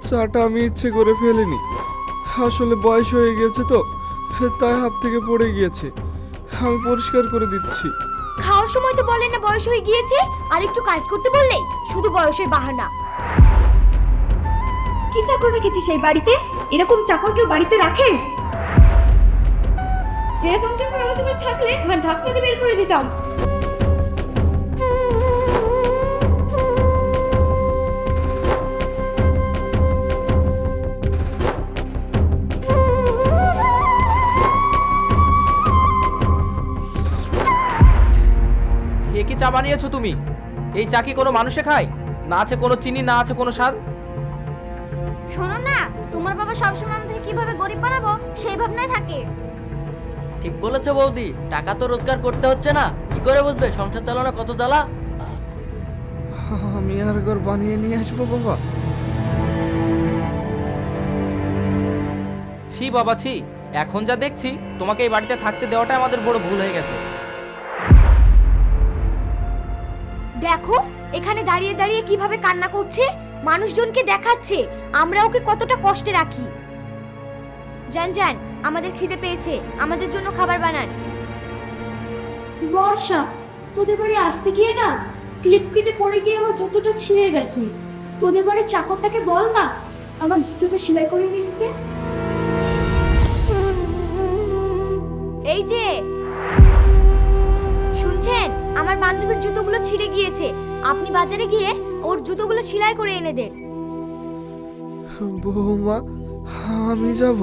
চাটা আমি ইচ্ছে করে ফেলিনি, আসলে বয়স হয়ে গেছে তো, তাই হাত থেকে পড়ে গিয়েছে। আমি পরিষ্কার করে দিচ্ছি। খাওয়ার সময় তো বলে না বয়স হয়ে গিয়েছে, আর একটু কাজ করতে বললে শুধু বয়সের বাহানা। কি চাকর রেখেছিস সেই বাড়িতে? এরকম চাকর কেউ বাড়িতে রাখে? এরকম চাকর আমাদের বাড়ি থাকলে ঘর ধাক্কা দিয়ে বের করে দিতাম। এ কি চা বানিয়েছো তুমি? এই চা কি কোনো মানুষে খায়? না আছে কোনো চিনি, না আছে কোনো স্বাদ। শোনো না, তোমার বাবা সবসময় আমাদের কিভাবে গরিব বানাবো সেই ভাবনায় থাকে। ঠিক বলেছো বৌদি, টাকা তো রোজগার করতে হচ্ছে না, কি করে বুঝবে সংসার চালানো কত জ্বালা। আমি আর ঘর বানিয়ে নিয়ে আসবো বাবা। ছি বাবা ছি, এখন যা দেখছি তোমাকে এই বাড়িতে থাকতে দেওয়াটা আমাদের বড় ভুল হয়ে গেছে। দেখো এখানে দাঁড়িয়ে দাঁড়িয়ে কিভাবে কান্না করছে, মানুষজনকে দেখাচ্ছে আমরা ওকে কতটা কষ্টে রাখি। জান জান, আমাদের খিদে পেয়েছে, আমাদের জন্য খাবার বানান। বর্ষা, তোদের বাড়ি আসতে গিয়ে না স্লিপ কেটে পড়ে গিয়ে আমার জুতোটা ছিঁড়ে গেছে। তোদের বাড়ির চাকরটাকে বল না আমার জুতোটা সেলাই করে নিতে। এই যে শুনছেন, আমার বান্ধবীর জুতোগুলো ছিঁড়ে গিয়েছে, আপনি বাজারে গিয়ে ওর জুতোগুলো সেলাই করে এনে দেন। বৌমা, আমি যাব।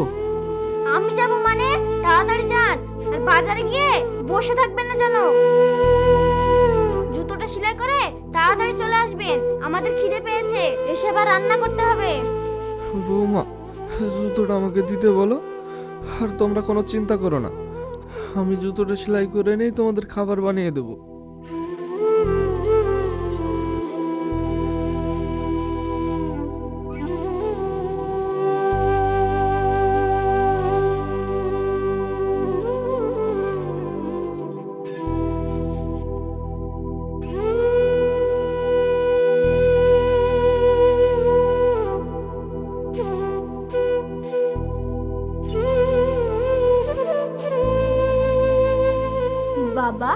আমি যাব মানে? তাড়াতাড়ি যান, আর বাজারে গিয়ে বসে থাকবেন না জানো। জুতোটা সেলাই করে তাড়াতাড়ি চলে আসবেন, আমাদের খিদে পেয়েছে, এসে আবার রান্না করতে হবে। বৌমা, জুতোটা আমাকে দিতে বলো, আর তোমরা কোনো চিন্তা করো না, আমি জুতোটা সেলাই করে নেই তোমাদের খাবার বানিয়ে দেবো। বাবা,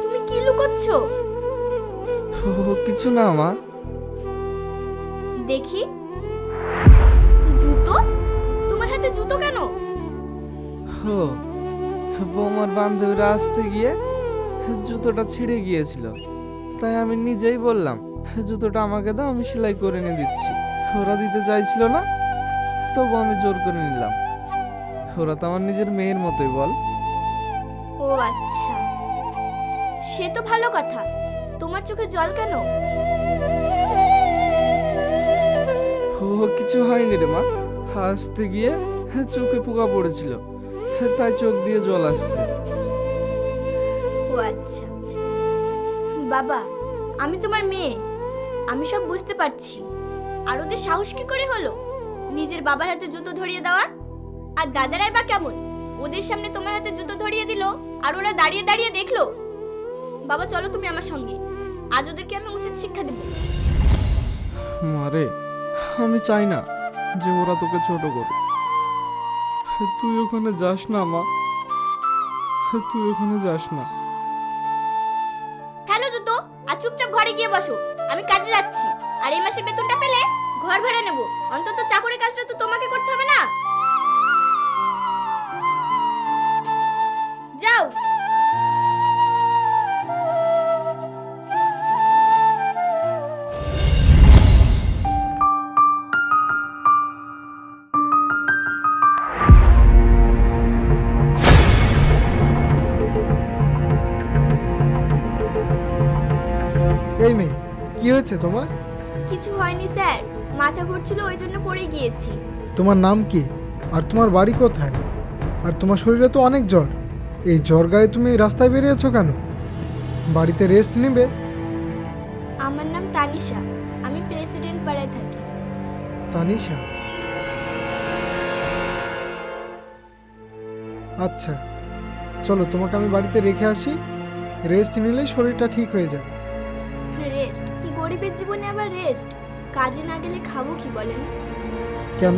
তুমি কি লুকোচ্ছ? ও কিছু না মা। দেখি জুতো, তোমার হাতে জুতো কেন? ও বৌমার বান্ধবীরা আসতে গিয়ে জুতোটা ছিঁড়ে গিয়েছিল, তাই আমি নিজেই বললাম জুতোটা আমাকে দাও, আমি সেলাই করে এনে দিচ্ছি। ওরা দিতে চাইছিল না, তবু আমি জোর করে নিলাম। ওরা তো আমার নিজের মেয়ের মতোই বল। ও আচ্ছা, সে তো ভালো কথা। তোমার চোখে জল কেন? ও কিছু হয়নি রে মা, আসতে গিয়ে চোখে পোকা পড়েছিল, তাই চোখ দিয়ে জল আসছে। ও আচ্ছা। বাবা, আমি তোমার মেয়ে, আমি সব বুঝতে পারছি। আর ওদের সাহস কি করে হলো নিজের বাবার হাতে জুতো ধরিয়ে দেওয়ার? আর দাদারাই বা কেমন, ওদের সামনে তোমার হাতে জুতো ধরিয়ে দিল, আর ওরা দাঁড়িয়ে দাঁড়িয়ে দেখলো। বাবা চলো তুমি আমার সঙ্গে, আজ ওদেরকে আমি উচিত শিক্ষা দেব। মারে, আমি চাই না যে ওরা তোকে ছোট করে। তুই ওখানে যাস না মা, তুই ওখানে যাস না। হ্যালো জুতো, আর চুপচাপ ঘরে গিয়ে বসো, আমি কাজে যাচ্ছি। আর এই মাসের বেতনটা পেলে ঘর ভাড়া নেব, অন্তত চাকরির কাজটা তো তোমাকে করতে হবে না। যাও। এই মেয়ে, কি হয়েছে তোমার? কিছু হয়নি স্যার, মাথা ঘুরছিল ওই জন্য পড়ে গিয়েছি। তোমার নাম কি, আর তোমার বাড়ি কোথায়? আর তোমার শরীরে তো অনেক জ্বর, এই জ্বর গায়ে তুমি রাস্তায় বেরিয়েছো কেন? বাড়িতে রেস্ট নেবে। আমার নাম তানিশা, আমি প্রেসিডেন্ট পাড়ায় থাকি। তানিশা, আচ্ছা চলো তোমাকে আমি বাড়িতে রেখে আসি, রেস্ট নিলেই শরীরটা ঠিক হয়ে যাবে। রেস্ট? গরিবের জীবনে আবার রেস্ট? কাজে না গেলে খাবো কি বলেন? কেন,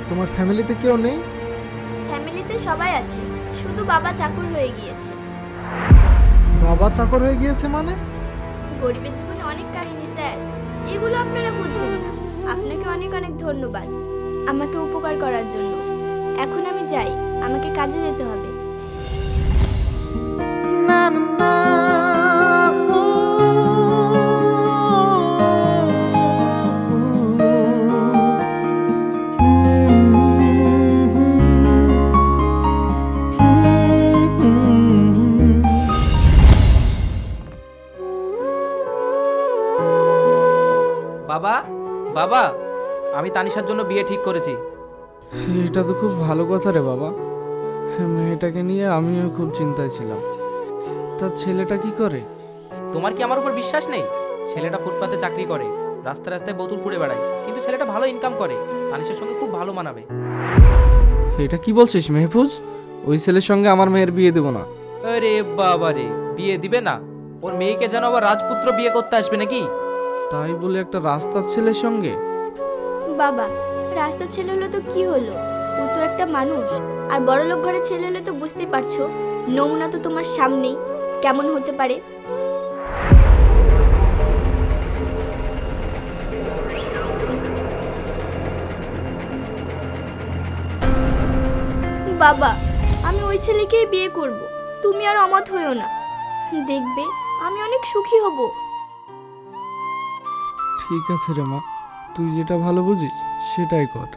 তোমার ফ্যামিলিতে কেউ নেই? ফ্যামিলিতে সবাই আছে, শুধু বাবা চাকর হয়ে গিয়েছে। বাবা চাকর হয়ে গিয়েছে মানে? গরিবের জীবনে অনেক কাহিনী স্যার, এগুলো আপনারা বুঝবেন না। আপনাকে অনেক অনেক ধন্যবাদ আমাকে উপকার করার জন্য। এখন আমি যাই, আমাকে কাজে যেতে হবে। বাবা, বাবা, আমি তানিশার জন্য বিয়ে ঠিক করেছি। এটা তো খুব ভালো কথা রে বাবা। মেয়েটাকে নিয়ে আমিও খুব চিন্তায় ছিলাম। তার ছেলেটা কি করে? তোমার কি আমার উপর বিশ্বাস নেই? ছেলেটা ফুটপাতে চাকরি করে, রাস্তায় রাস্তায় বোতল পুড়ে বেড়ায়, কিন্তু ছেলেটা ভালো ইনকাম করে, তানিশার সঙ্গে খুব ভালো মানাবে। এটা কি বলছিস মেহফুজ? ওই ছেলের সঙ্গে আমার মেয়ের বিয়ে দেবো না। আরে বাবা রে, বিয়ে দিবে না? ওর মেয়েকে যেন আবার রাজপুত্র বিয়ে করতে আসবে নাকি? তাই বলে একটা রাস্তার ছেলের সঙ্গে? বাবা, রাস্তার ছেলে হলো তো কি হলো, ও তো একটা মানুষ। আর বড়লোক ঘরের ছেলে হলে তো বুঝতেই পারছো, নমুনা তো তোমার সামনেই কেমন হতে পারে। বাবা, আমি ওই ছেলেকেই বিয়ে করব, তুমি আর অমত হইও না। দেখবে আমি অনেক সুখী হব। ঠিক আছে রে মা, তুই যেটা ভালো বুঝিস সেটাই কর।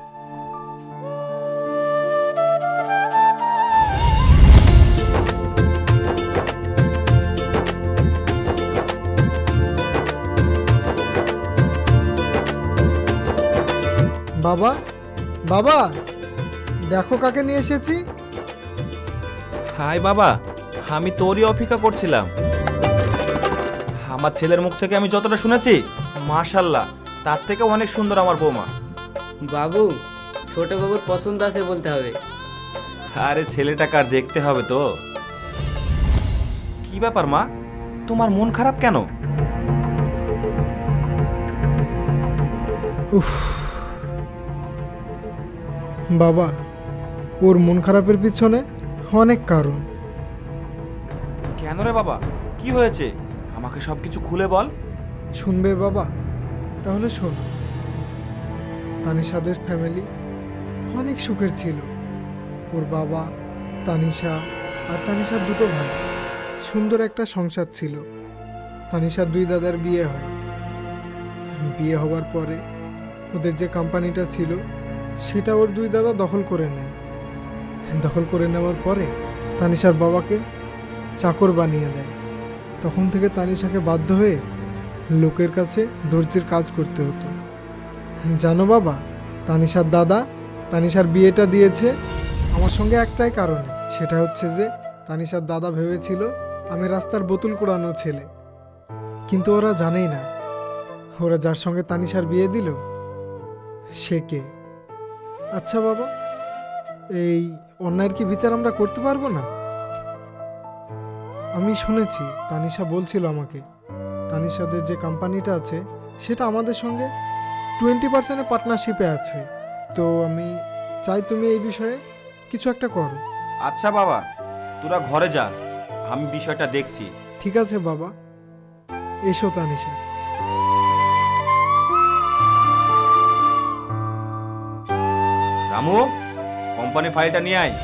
বাবা, বাবা, দেখো কাকে নিয়ে এসেছি। হাই বাবা, আমি তোরই অপেক্ষা করছিলাম। আমার ছেলের মুখ থেকে আমি যতটা শুনেছি, মাশাল্লাহ, তার থেকে অনেক সুন্দর আমার বৌমা। বাবু, ছোট বাবুর পছন্দ আছে বলতে হবে। আরে ছেলেটা কার দেখতে হবে তো। কি ব্যাপার মা, তোমার মন খারাপ কেন? উফ বাবা, ওর মন খারাপের পিছনে অনেক কারণ। কেন রে বাবা, কি হয়েছে? আমাকে সব কিছু খুলে বল। শুনবে বাবা? তাহলে শোন। তানিশাদের ফ্যামিলি অনেক সুখের ছিল। ওর বাবা, তানিশা আর তানিশার দুটো ভাই, সুন্দর একটা সংসার ছিল। তানিশার দুই দাদার বিয়ে হয়। বিয়ে হওয়ার পরে ওদের যে কোম্পানিটা ছিল সেটা ওর দুই দাদা দখল করে নেয়। দখল করে নেওয়ার পরে তানিশার বাবাকে চাকর বানিয়ে দেয়। তখন থেকে তানিশাকে বাধ্য হয়ে লোকের কাছে দর্জির কাজ করতে হতো। জানো বাবা, তানিশার দাদা তানিশার বিয়েটা দিয়েছে আমার সঙ্গে একটাই কারণে। সেটা হচ্ছে যে তানিশার দাদা ভেবেছিল আমি রাস্তার বোতল কুড়ানো ছেলে, কিন্তু ওরা জানেই না ওরা যার সঙ্গে তানিশার বিয়ে দিল সে কে। আচ্ছা বাবা, এই অন্যায়ের কি বিচার আমরা করতে পারবো না? আমি শুনেছি, তানিশা বলছিল আমাকে, তানিশাদের যে কোম্পানিটা আছে সেটা আমাদের সঙ্গে 20% পার্টনারশিপে আছে। তো আমি চাই তুমি এই বিষয়ে কিছু একটা করো। আচ্ছা বাবা, তোরা ঘরে যা, আমি বিষয়টা দেখছি। ঠিক আছে বাবা, এসো তানিশা। রামু, কোম্পানি ফাইলটা নিয়ে আয়।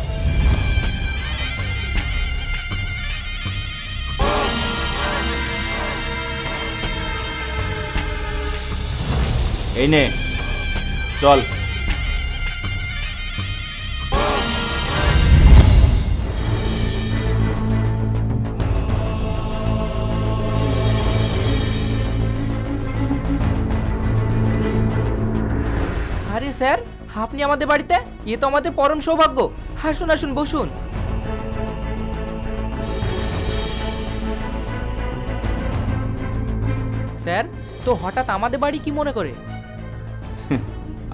এই নে, চল। আরে স্যার, আপনি আমাদের বাড়িতে? এ তো আমাদের পরম সৌভাগ্য। আসুন আসুন, বসুন। স্যার, তো হঠাৎ আমাদের বাড়ি কি মনে করে?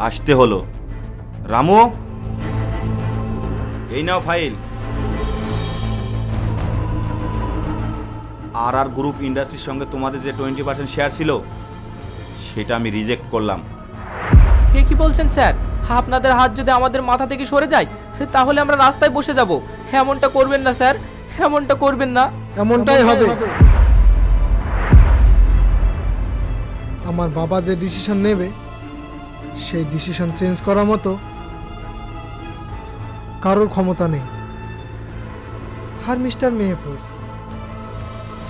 আসতে হলো। রামু, এই নাও ফাইল। আর গ্রুপ ইন্ডাস্ট্রির সঙ্গে তোমাদের যে 20% শেয়ার ছিল সেটা আমি রিজেক্ট করলাম। হে কি বলছেন স্যার? আপনাদের হাত যদি আমাদের মাথা থেকে সরে যায় তাহলে আমরা রাস্তায় বসে যাব। এমনটা করবেন না স্যার, এমনটা করবেন না। এমনটাই হবে। আমার বাবা যে ডিসিশন নেবে সেই ডিসিশন চেঞ্জ করার মতো কারোর ক্ষমতা নেই। আর মিস্টার মেহফুজ,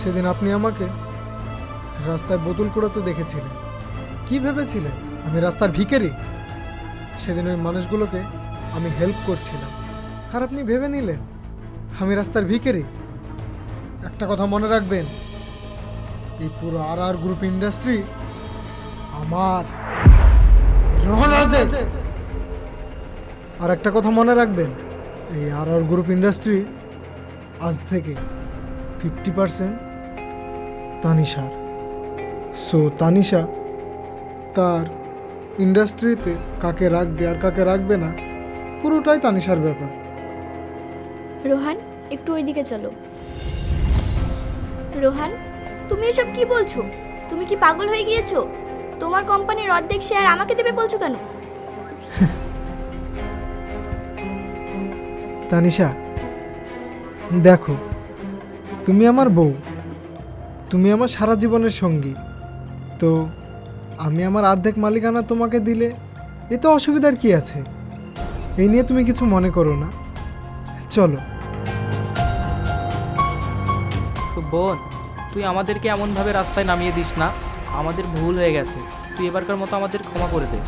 সেদিন আপনি আমাকে রাস্তায় বোতল কুড়াতে দেখেছিলেন। কি ভেবেছিলেন আমি রাস্তার ভিখারি? সেদিন ওই মানুষগুলোকে আমি হেল্প করছিলাম, আর আপনি ভেবে নিলেন আমি রাস্তার ভিখারি। একটা কথা মনে রাখবেন, এই পুরো আর গ্রুপ ইন্ডাস্ট্রি আমার। আর একটা কথা মনে রাখবেন, এই আর গ্রুপ ইন্ডাস্ট্রি আজ থেকে 50% তানিশার। সো তানিশা তার ইন্ডাস্ট্রিতে কাকে রাখবে আর কাকে রাখবে না পুরোটাই তানিশার ব্যাপার। রোহান, একটু ওইদিকে চলো। রোহান, তুমি এসব কি বলছো? তুমি কি পাগল হয়ে গিয়েছো? তোমার কোম্পানির অর্ধেক শেয়ার আমাকে দেবে বলছো কেন? তানিশা দেখো, তুমি আমার বউ, তুমি আমার সারা জীবনের সঙ্গী। তো আমি আমার অর্ধেক মালিকানা তোমাকে দিলে এতে অসুবিধার কি আছে? এই নিয়ে তুমি কিছু মনে করো না, চলো। বোন, তুই আমাদেরকে এমনভাবে রাস্তায় নামিয়ে দিস না। আমাদের ভুল হয়ে গেছে, তুই এবারকার মতো আমাদের ক্ষমা করে দে।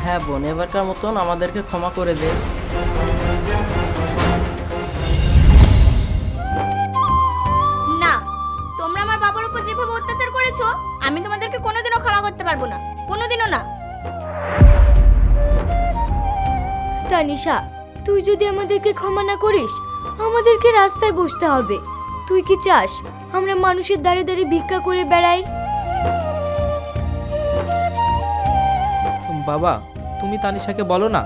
হ্যাঁ বোন, এবারকার মতন আমাদেরকে ক্ষমা করে দে। না, তোমরা আমার বাবার উপর যেভাবে অত্যাচার করেছো আমি তোমাদেরকে কোনোদিনও ক্ষমা করতে পারবো না, কোনোদিনও না। তানিশা, তুই যদি আমাদেরকে ক্ষমা না করিস আমাদেরকে রাস্তায় বসতে হবে। তুই কি চাস আমরা মানুষের দাঁড়ে দাঁড়িয়ে ভিক্ষা করে বেড়াই? বাবা, তুমি তানিশাকে বলো না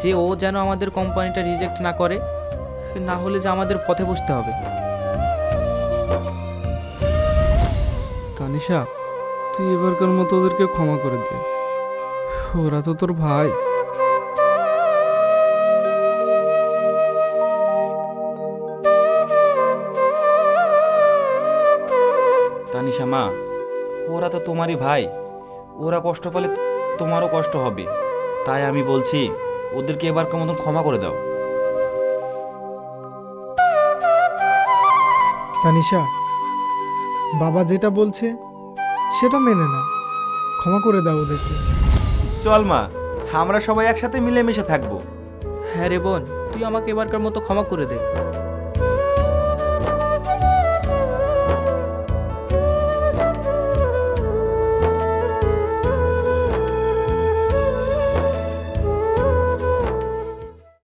যে ও যেন আমাদের কোম্পানিটা রিজেক্ট না করে, না হলে যে আমাদের পথে বসতে হবে। তানিশা, তুই এবারকার মতো ওদেরকে ক্ষমা করে দে, ওরা তো তোর ভাই। তানিশা মা, ওরা তো তোমারই ভাই, ওরা কষ্ট পেলে তোমারও কষ্ট হবে। তাই আমি বলছি ওদেরকে এবারকার মতন ক্ষমা করে দাও। তানিশা, বাবা যেটা বলছে সেটা মেনে নাও, ক্ষমা করে দাও ওদেরকে। চল মা, আমরা সবাই একসাথে মিলেমিশে থাকবো। হ্যাঁ রে বোন, তুই আমাকে এবারকার মতো ক্ষমা করে দে।